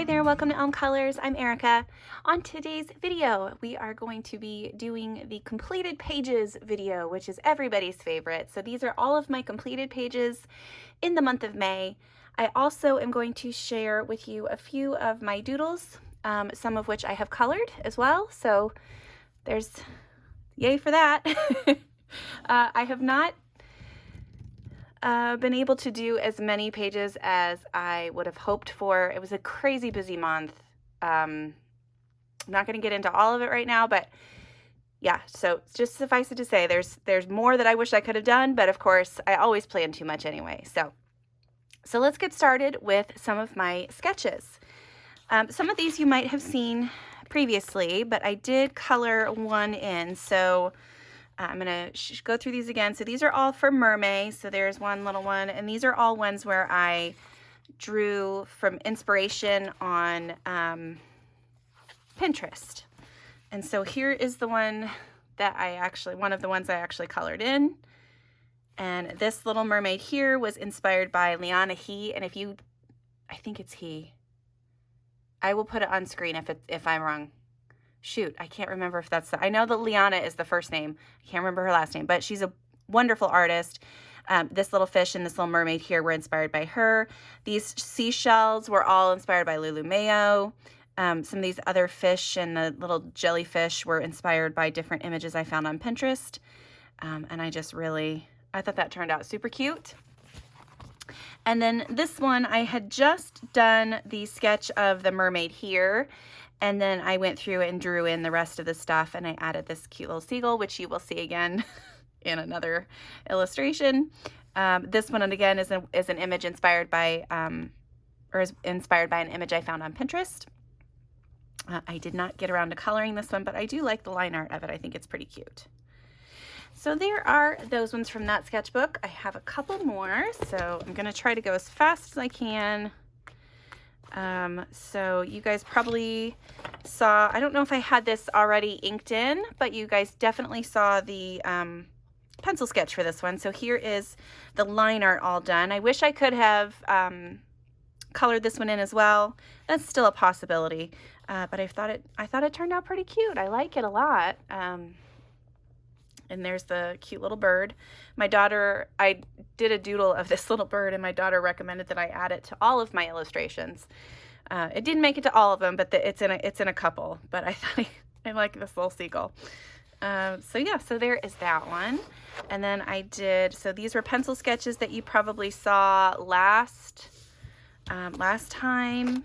Hi there, welcome to Elm Colors. I'm Erica. On today's video, we are going to be doing the completed pages video, which is everybody's favorite. So these are all of my completed pages in the month of May. I also am going to share with you a few of my doodles, some of which I have colored as well. So there's yay for that. I have not been able to do as many pages as I would have hoped for. It was a crazy busy month. I'm not going to get into all of it right now, but yeah, so just suffice it to say there's more that I wish I could have done, but of course I always plan too much anyway. So let's get started with some of my sketches. Some of these you might have seen previously, but I did color one in. So I'm going to go through these again. So these are all for Mermay. So there's one little one, and these are all ones where I drew from inspiration on Pinterest. And so here is the one that one of the ones I actually colored in. And this little mermaid here was inspired by Liana He. And I think it's he. I will put it on screen if I'm wrong. Shoot, I can't remember if I know that Liana is the first name. I can't remember her last name, but she's a wonderful artist. This little fish and this little mermaid here were inspired by her. These seashells were all inspired by Lulu Mayo. Some of these other fish and the little jellyfish were inspired by different images I found on Pinterest. And I thought that turned out super cute. And then this one, I had just done the sketch of the mermaid here. And then I went through and drew in the rest of the stuff, and I added this cute little seagull, which you will see again in another illustration. This one, and again, is an image inspired by, is inspired by an image I found on Pinterest. I did not get around to coloring this one, but I do like the line art of it. I think it's pretty cute. So there are those ones from that sketchbook. I have a couple more, so I'm going to try to go as fast as I can. So you guys probably saw, I don't know if I had this already inked in, but you guys definitely saw the pencil sketch for this one. So here is the line art all done. I wish I could have colored this one in as well. That's still a possibility, but I thought it turned out pretty cute. I like it a lot. And there's the cute little bird. I did a doodle of this little bird, and my daughter recommended that I add it to all of my illustrations. It didn't make it to all of them, but it's in a couple. But I thought I like this little seagull. So there is that one. And then so these were pencil sketches that you probably saw last time.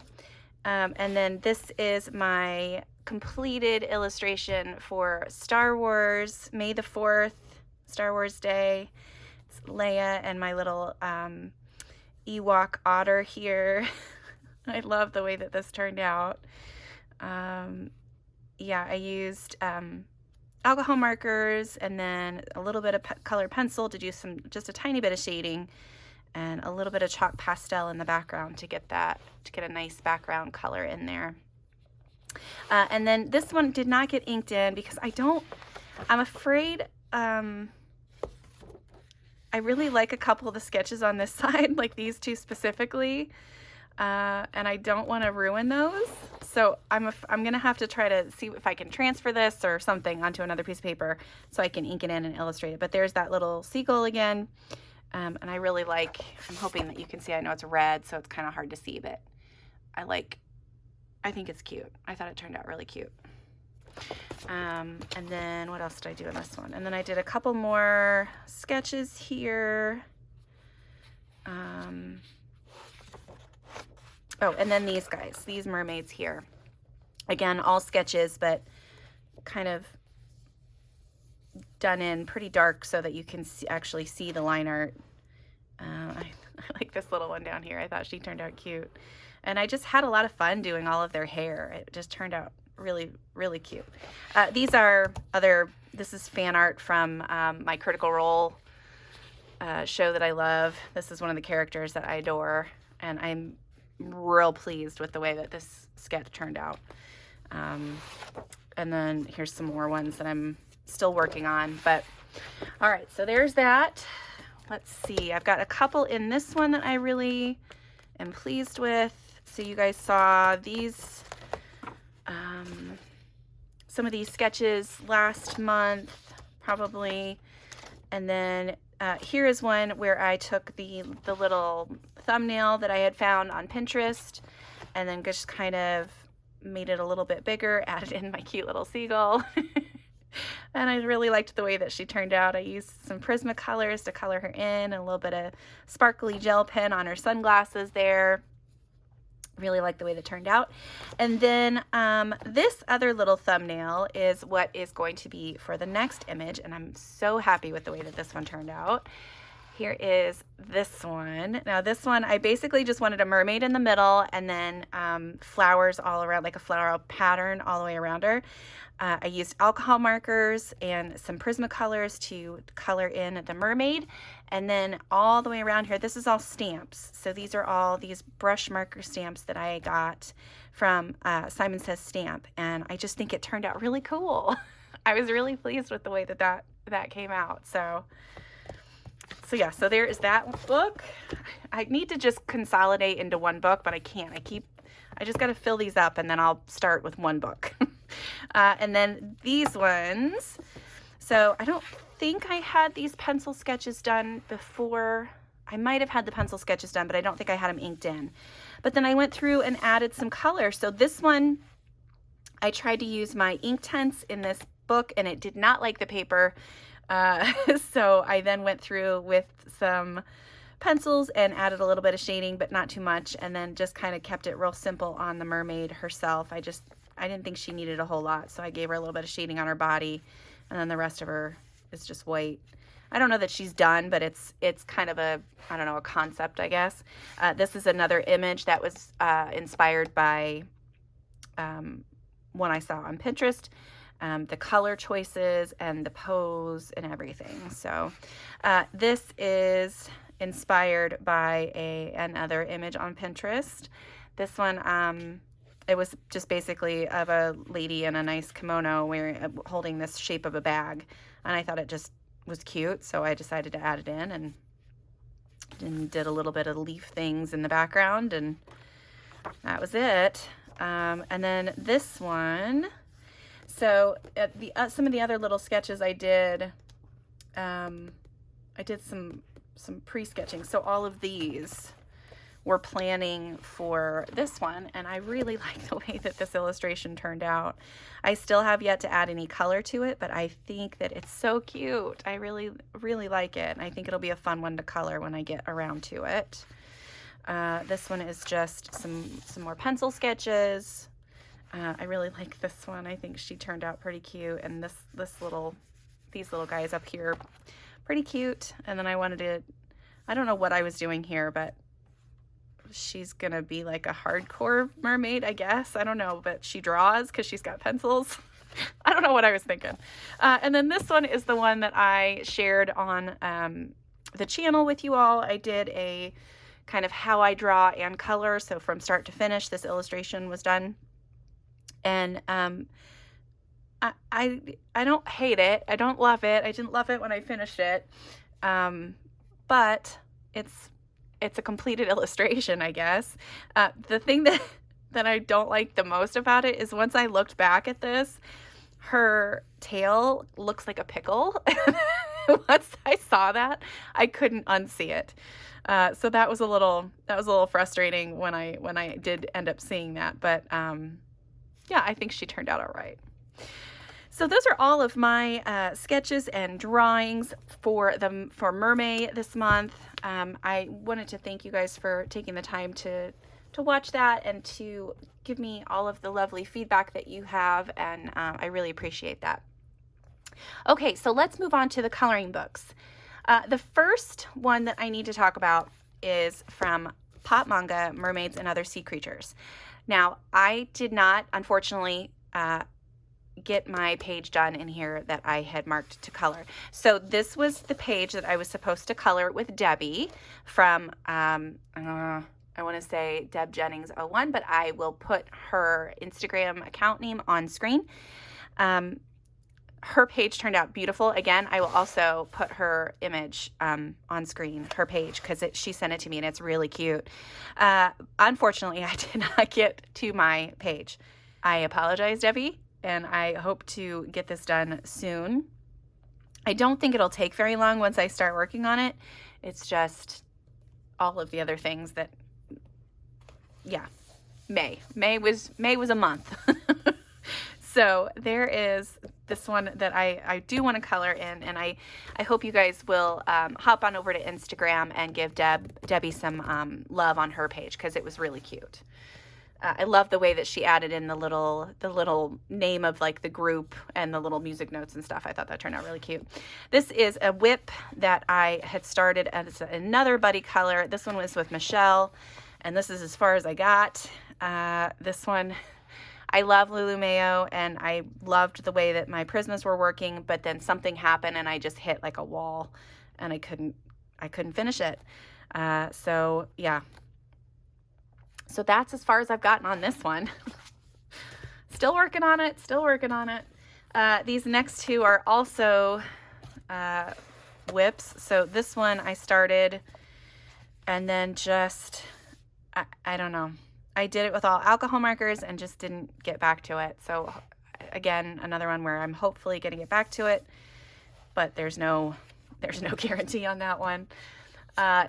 And then this is my completed illustration for Star Wars, May the 4th, Star Wars Day. It's Leia and my little Ewok otter here. I love the way that this turned out. Yeah, I used alcohol markers and then a little bit of colored pencil to do just a tiny bit of shading, and a little bit of chalk pastel in the background to get a nice background color in there. And then this one did not get inked in because I'm afraid, I really like a couple of the sketches on this side, like these two specifically, and I don't want to ruin those. So I'm going to have to try to see if I can transfer this or something onto another piece of paper so I can ink it in and illustrate it. But there's that little seagull again, and I'm hoping that you can see. I know it's red, so it's kind of hard to see, but I think it's cute. I thought it turned out really cute. And then what else did I do in this one? And then I did a couple more sketches here. And then these guys, these mermaids here. Again, all sketches, but kind of done in pretty dark so that you can actually see the line art. I like this little one down here. I thought she turned out cute. And I just had a lot of fun doing all of their hair. It just turned out really, really cute. This is fan art from my Critical Role show that I love. This is one of the characters that I adore, and I'm real pleased with the way that this sketch turned out. And then here's some more ones that I'm still working on. But all right, so there's that. Let's see. I've got a couple in this one that I really am pleased with. So you guys saw these, some of these sketches last month, probably. And then here is one where I took the little thumbnail that I had found on Pinterest and then just kind of made it a little bit bigger, added in my cute little seagull. And I really liked the way that she turned out. I used some Prismacolors to color her in, and a little bit of sparkly gel pen on her sunglasses there. Really like the way that turned out. And then this other little thumbnail is what is going to be for the next image, and I'm so happy with the way that this one turned out. Here is this one. Now this one, I basically just wanted a mermaid in the middle and then flowers all around, like a floral pattern all the way around her. I used alcohol markers and some Prismacolors to color in the mermaid. And then all the way around here, this is all stamps. So these are all these brush marker stamps that I got from Simon Says Stamp. And I just think it turned out really cool. I was really pleased with the way that came out. So yeah, so there is that book. I need to just consolidate into one book, but I can't. I just got to fill these up and then I'll start with one book. And then these ones. So I don't think I had these pencil sketches done before. I might have had the pencil sketches done, but I don't think I had them inked in. But then I went through and added some color. So this one, I tried to use my Inktense in this book and it did not like the paper. So I then went through with some pencils and added a little bit of shading, but not too much, and then just kind of kept it real simple on the mermaid herself. I didn't think she needed a whole lot, so I gave her a little bit of shading on her body, and then the rest of her is just white. I don't know that she's done, but it's kind of a, I don't know, a concept, I guess. This is another image that was inspired by one I saw on Pinterest. The color choices and the pose and everything. So this is inspired by another image on Pinterest. This one, it was just basically of a lady in a nice kimono holding this shape of a bag, and I thought it just was cute, so I decided to add it in and did a little bit of leaf things in the background, and that was it. And then this one, so some of the other little sketches I did some pre-sketching. So all of these were planning for this one, and I really like the way that this illustration turned out. I still have yet to add any color to it, but I think that it's so cute. I really, really like it, and I think it'll be a fun one to color when I get around to it. This one is just some more pencil sketches. I really like this one. I think she turned out pretty cute, and these little guys up here, pretty cute. And then I don't know what I was doing here, but she's gonna be like a hardcore mermaid, I guess. I don't know, but she draws because she's got pencils. I don't know what I was thinking. And then this one is the one that I shared on the channel with you all. I did a kind of how I draw and color. So from start to finish, this illustration was done. And I don't hate it. I don't love it. I didn't love it when I finished it. But it's a completed illustration, I guess. The thing that I don't like the most about it is once I looked back at this, her tail looks like a pickle. Once I saw that, I couldn't unsee it. So that was a little frustrating when I did end up seeing that. But yeah, I think she turned out all right. So those are all of my sketches and drawings for Mermay this month. I wanted to thank you guys for taking the time to watch that and to give me all of the lovely feedback that you have, and I really appreciate that. Okay, so let's move on to the coloring books. The first one that I need to talk about is from Pop Manga, Mermaids and Other Sea Creatures. Now, I did not, unfortunately, get my page done in here that I had marked to color. So this was the page that I was supposed to color with Debbie from, I want to say Deb Jennings 01, but I will put her Instagram account name on screen. her page turned out beautiful. Again, I will also put her image on screen, her page, because she sent it to me and it's really cute. Unfortunately, I did not get to my page. I apologize, Debbie, and I hope to get this done soon. I don't think it'll take very long once I start working on it. It's just all of the other things that, yeah, May was a month. So there is this one that I do want to color in, and I hope you guys will hop on over to Instagram and give Debbie some love on her page, because it was really cute. I love the way that she added in the little name of like the group and the little music notes and stuff. I thought that turned out really cute. This is a whip that I had started as another buddy color. This one was with Michelle, and this is as far as I got. This one, I love Lulu Mayo, and I loved the way that my Prismas were working, but then something happened and I just hit like a wall and I couldn't finish it. So yeah. So that's as far as I've gotten on this one. Still working on it. These next two are also whips. So this one I started and then just, I don't know. I did it with all alcohol markers and just didn't get back to it. So again, another one where I'm hopefully going to get back to it, but there's no guarantee on that one.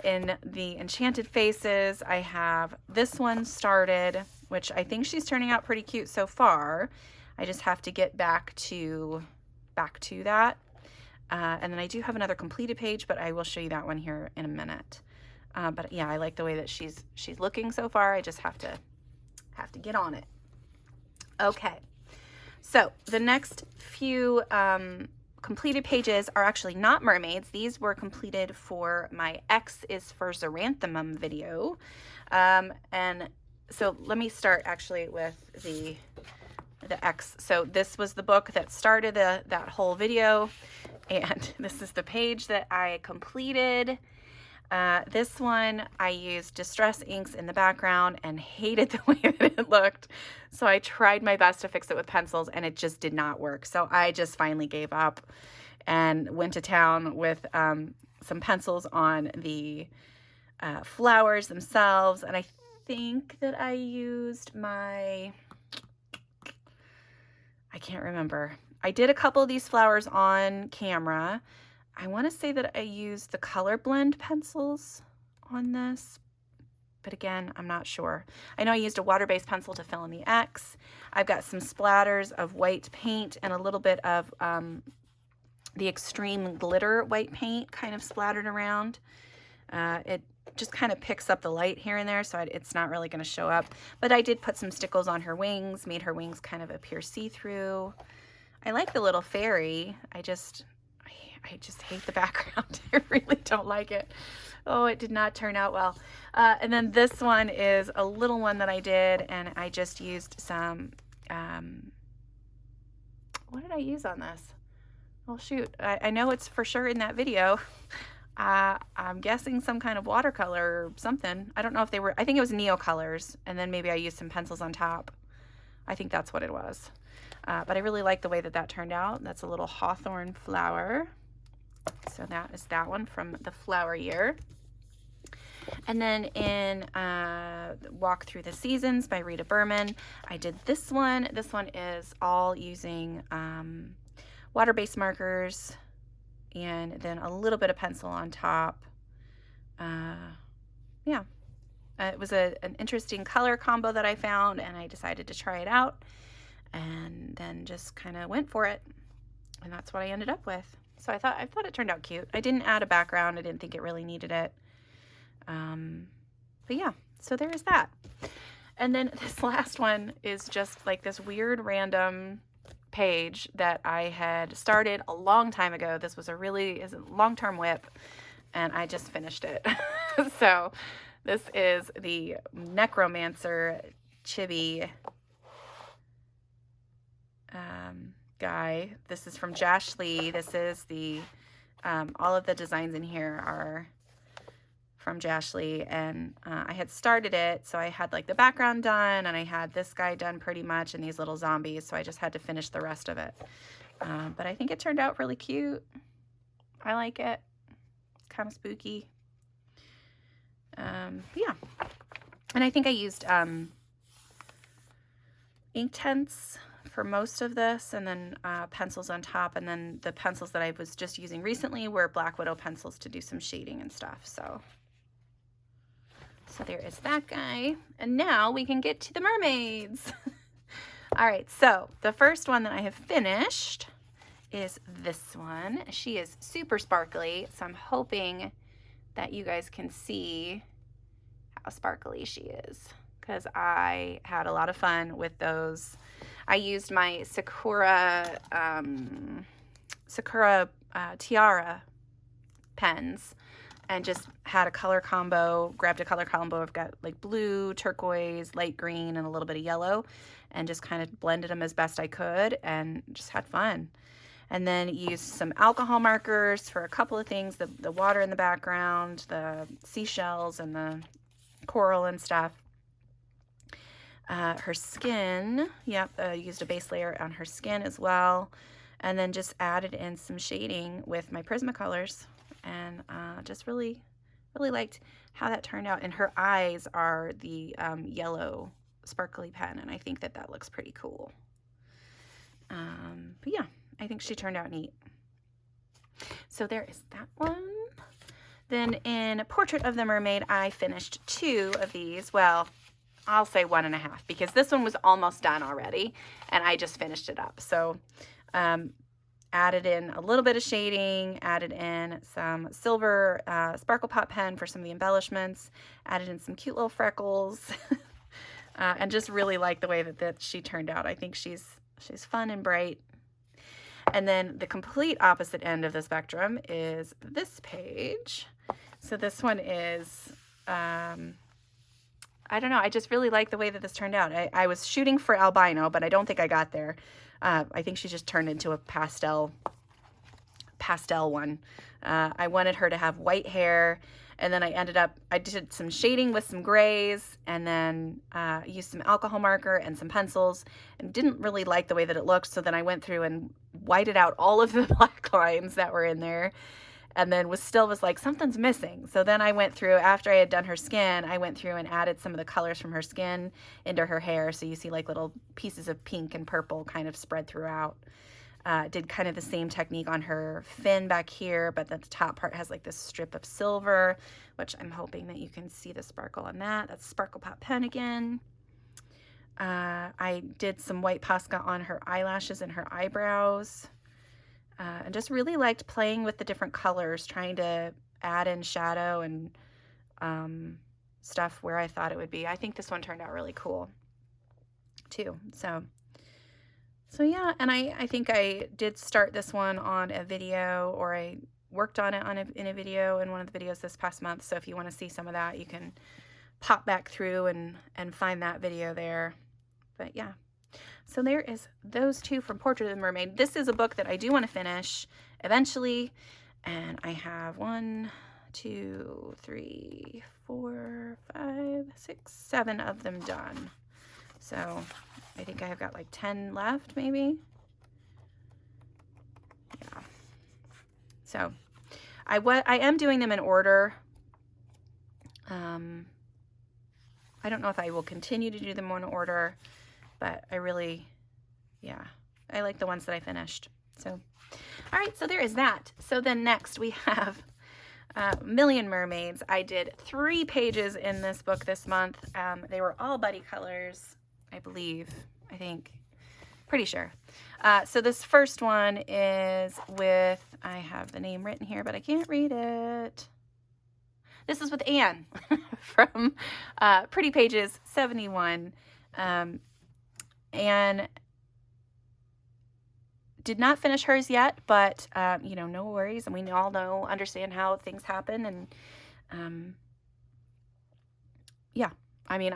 In the Enchanted Faces, I have this one started, which I think she's turning out pretty cute so far. I just have to get back to that. And then I do have another completed page, but I will show you that one here in a minute. But yeah, I like the way that she's looking so far. I just have to get on it. Okay. So the next few completed pages are actually not mermaids. These were completed for my X is for Xeranthemum video. And so let me start actually with the X. So this was the book that started that whole video. And this is the page that I completed. This one, I used Distress inks in the background and hated the way that it looked. So I tried my best to fix it with pencils and it just did not work. So I just finally gave up and went to town with some pencils on the flowers themselves. And I think that I used I can't remember. I did a couple of these flowers on camera. I want to say that I used the color blend pencils on this, but again, I'm not sure. I know I used a water-based pencil to fill in the X. I've got some splatters of white paint and a little bit of the extreme glitter white paint kind of splattered around. It just kind of picks up the light here and there, so it's not really going to show up. But I did put some stickles on her wings, made her wings kind of appear see-through. I like the little fairy. I just hate the background. I really don't like it. Oh, it did not turn out well. And then this one is a little one that I did, and I just used some, what did I use on this? Oh, shoot. I know it's for sure in that video. I'm guessing some kind of watercolor or something. I don't know if they were, I think it was Neo colors, and then maybe I used some pencils on top. I think that's what it was. But I really like the way that turned out. That's a little hawthorn flower. So that is that one from the flower year. And then in Walk Through the Seasons by Rita Berman, I did this one. This one is all using water-based markers and then a little bit of pencil on top. Yeah, it was an interesting color combo that I found, and I decided to try it out and then just kind of went for it. And that's what I ended up with. So I thought it turned out cute. I didn't add a background. I didn't think it really needed it. But yeah, so there's that. And then this last one is just like this weird random page that I had started a long time ago. This was a long-term whip, and I just finished it. So this is the Necromancer Chibi guy. This is from Josh Lee. This is the all of the designs in here are from Josh Lee, and I had started it, so I had like the background done, and I had this guy done pretty much, and these little zombies, so I just had to finish the rest of it. But I think it turned out really cute. I like it. It's kind of spooky. Yeah. And I think I used ink tints for most of this, and then pencils on top, and then the pencils that I was just using recently were Black Widow pencils to do some shading and stuff. So there is that guy. And now we can get to the mermaids. All right, so the first one that I have finished is this one. She is super sparkly, so I'm hoping that you guys can see how sparkly she is, because I had a lot of fun with those. I used my Sakura Tiara pens and just had a color combo, grabbed a color combo. I've got like blue, turquoise, light green, and a little bit of yellow, and just kind of blended them as best I could and just had fun. And then used some alcohol markers for a couple of things, the water in the background, the seashells and the coral and stuff. Her skin, yep, used a base layer on her skin as well. And then just added in some shading with my Prismacolors, and just really liked how that turned out. And her eyes are the yellow sparkly pen, and I think that looks pretty cool. But yeah, I think she turned out neat. So there is that one. Then in Portrait of the Mermaid, I finished 2 of these. Well, I'll say 1.5, because this one was almost done already and I just finished it up. So added in a little bit of shading, added in some silver sparkle pot pen for some of the embellishments, added in some cute little freckles, and just really like the way that she turned out. I think she's fun and bright. And then the complete opposite end of the spectrum is this page. So this one is, I don't know, I just really like the way that this turned out. I was shooting for albino, but I don't think I got there. I think she just turned into a pastel one. I wanted her to have white hair, and then I did some shading with some grays, and then used some alcohol marker and some pencils, and didn't really like the way that it looked. So then I went through and whited out all of the black lines that were in there, and then was like, something's missing. So then I went through, after I had done her skin, I went through and added some of the colors from her skin into her hair. So you see like little pieces of pink and purple kind of spread throughout. Did kind of the same technique on her fin back here, but the top part has like this strip of silver, which I'm hoping that you can see the sparkle on that. That's Sparkle Pop Pen again. I did some white Posca on her eyelashes and her eyebrows. And just really liked playing with the different colors, trying to add in shadow and stuff where I thought it would be. I think this one turned out really cool too. So yeah, and I think I did start this one on a video, or I worked on it in a video in one of the videos this past month. So if you want to see some of that, you can pop back through and find that video there. But yeah. So there is those 2 from Portrait of the Mermaid. This is a book that I do want to finish eventually, and I have 1, 2, 3, 4, 5, 6, 7 of them done. So I think I have got like 10 left, maybe. Yeah. So I am doing them in order. I don't know if I will continue to do them in order, but I really, yeah, I like the ones that I finished. So, all right, so there is that. So then next we have Million Mermaids. I did 3 pages in this book this month. They were all buddy colors, I think, pretty sure. So this first one is with, I have the name written here, but I can't read it. This is with Anne from Pretty Pages 71. Anne did not finish hers yet, but you know, no worries. And we all understand how things happen. And yeah, I mean,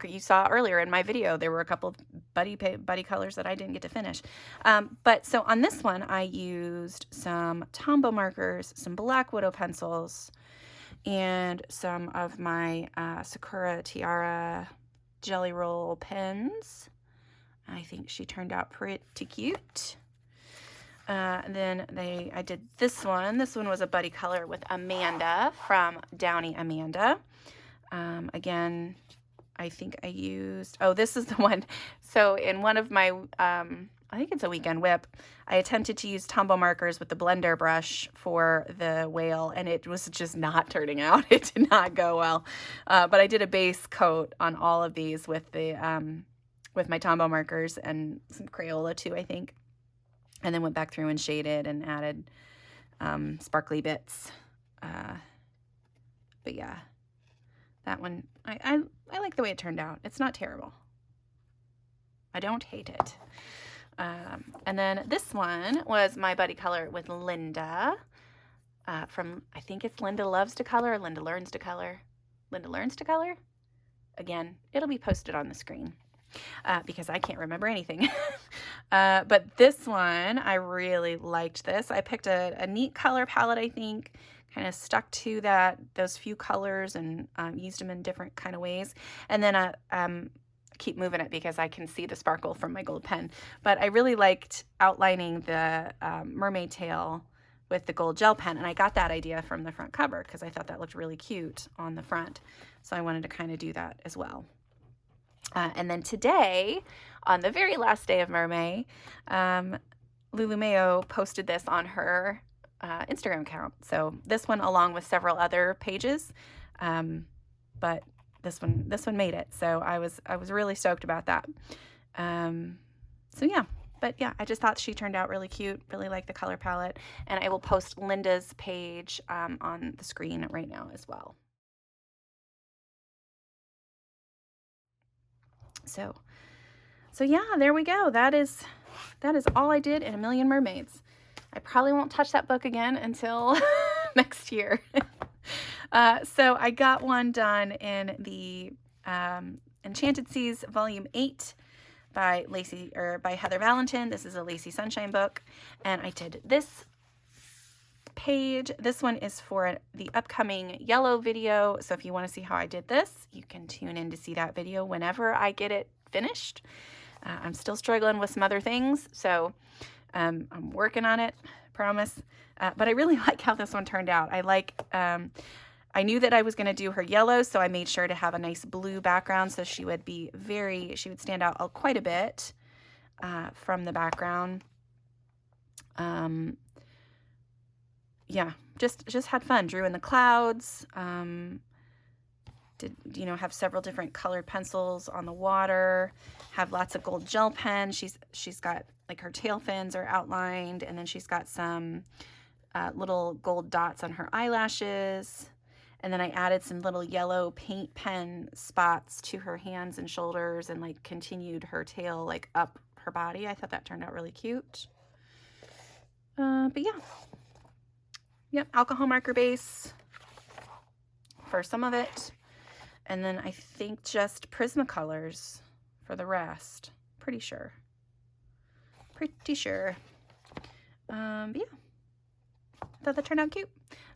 you saw earlier in my video, there were a couple of buddy colors that I didn't get to finish. But so on this one, I used some Tombow markers, some Black Widow pencils, and some of my Sakura Tiara Jelly Roll pens. I think she turned out pretty cute. And then I did this one. This one was a buddy color with Amanda from Downey Amanda. Again, I think I used, oh, this is the one. So in one of my, I think it's a weekend whip, I attempted to use Tombow markers with the blender brush for the whale, and it was just not turning out. It did not go well. But I did a base coat on all of these with the with my Tombow markers and some Crayola too, I think. And then went back through and shaded and added sparkly bits. But yeah, that one, I like the way it turned out. It's not terrible. I don't hate it. And then this one was my buddy color with Linda from, I think it's Linda Loves to Color or Linda Learns to Color. Linda Learns to Color? Again, it'll be posted on the screen because I can't remember anything. But this one, I really liked this. I picked a neat color palette, I think, kind of stuck to those few colors and used them in different kind of ways. And then keep moving it because I can see the sparkle from my gold pen. But I really liked outlining the mermaid tail with the gold gel pen, and I got that idea from the front cover because I thought that looked really cute on the front. So I wanted to kind of do that as well. And then today, on the very last day of Mermay, Lulu Mayo posted this on her Instagram account. So this one along with several other pages, but this one made it. So I was really stoked about that. So yeah, but yeah, I just thought she turned out really cute, really like the color palette, and I will post Linda's page on the screen right now as well. So yeah, there we go. That is all I did in A Million Mermaids. I probably won't touch that book again until next year. So I got one done in the Enchanted Seas Volume 8 by Heather Valentin. This is a Lacey Sunshine book, and I did this page. This one is for the upcoming yellow video, so if you want to see how I did this, you can tune in to see that video whenever I get it finished. I'm still struggling with some other things, so I'm working on it, promise. But I really like how this one turned out. I knew that I was going to do her yellow, so I made sure to have a nice blue background so she would stand out quite a bit from the background. Yeah, just had fun. Drew in the clouds. Have several different colored pencils on the water. Have lots of gold gel pen. She's got like her tail fins are outlined, and then she's got some little gold dots on her eyelashes. And then I added some little yellow paint pen spots to her hands and shoulders, and like continued her tail like up her body. I thought that turned out really cute. But yeah. Yep, alcohol marker base for some of it. And then I think just Prismacolors for the rest. Pretty sure. But yeah, thought that turned out cute.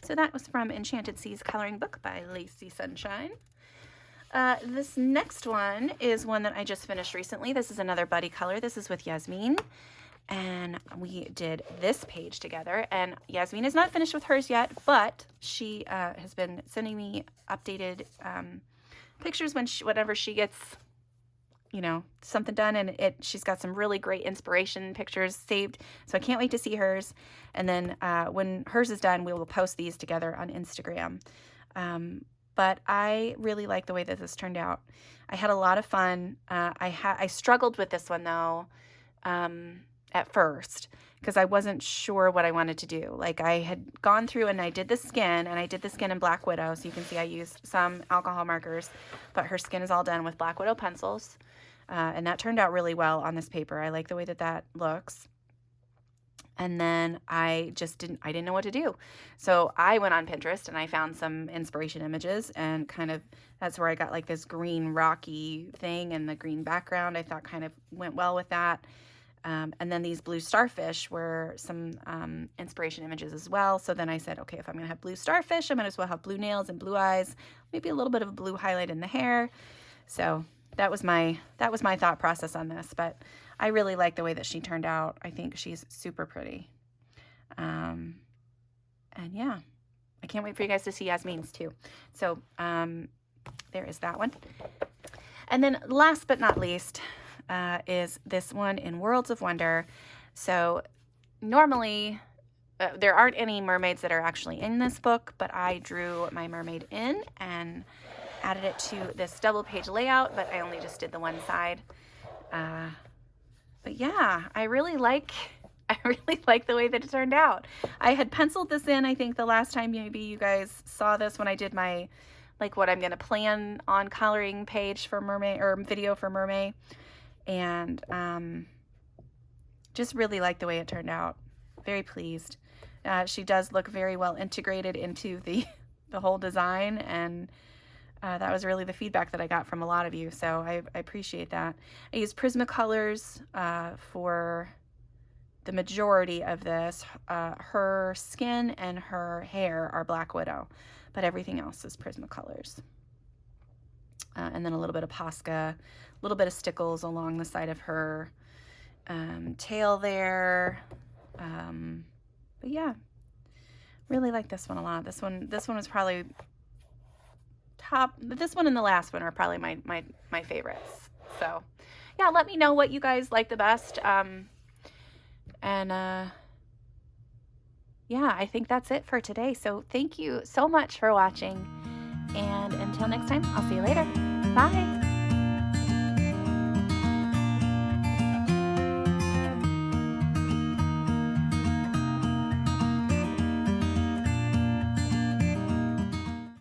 So that was from Enchanted Seas Coloring Book by Lacey Sunshine. This next one is one that I just finished recently. This is another buddy color. This is with Yasmin. And we did this page together, and Yasmin is not finished with hers yet, but she has been sending me updated pictures whenever she gets, something done, and she's got some really great inspiration pictures saved, so I can't wait to see hers. And then when hers is done, we will post these together on Instagram. But I really like the way that this turned out. I had a lot of fun. I struggled with this one though. At first, because I wasn't sure what I wanted to do. Like I had gone through and I did the skin, and I did the skin in Black Widow, so you can see I used some alcohol markers, but her skin is all done with Black Widow pencils, and that turned out really well on this paper. I like the way that looks. And then I didn't know what to do. So I went on Pinterest and I found some inspiration images, and that's where I got like this green rocky thing and the green background. I thought kind of went well with that. And then these blue starfish were some inspiration images as well. So then I said, okay, if I'm going to have blue starfish, I might as well have blue nails and blue eyes, maybe a little bit of a blue highlight in the hair. So that was my thought process on this. But I really like the way that she turned out. I think she's super pretty. And yeah, I can't wait for you guys to see Yasmin's too. So there is that one. And then last but not least is this one in Worlds of Wonder. So normally there aren't any mermaids that are actually in this book, but I drew my mermaid in and added it to this double page layout, but I only just did the one side. But yeah, I really like the way that it turned out. I had penciled this in, I think the last time maybe you guys saw this when I did my, like what I'm going to plan on coloring page for Mermay, or video for Mermay. And just really like the way it turned out. Very pleased. She does look very well integrated into the whole design, and that was really the feedback that I got from a lot of you, so I appreciate that. I used Prismacolors for the majority of this. Her skin and her hair are Black Widow, but everything else is Prismacolors. And then a little bit of Posca, a little bit of stickles along the side of her tail there. But yeah, really like this one a lot. This one was probably this one and the last one are probably my favorites. So yeah, let me know what you guys like the best. Yeah, I think that's it for today. So thank you so much for watching, and until next time, I'll see you later. Bye.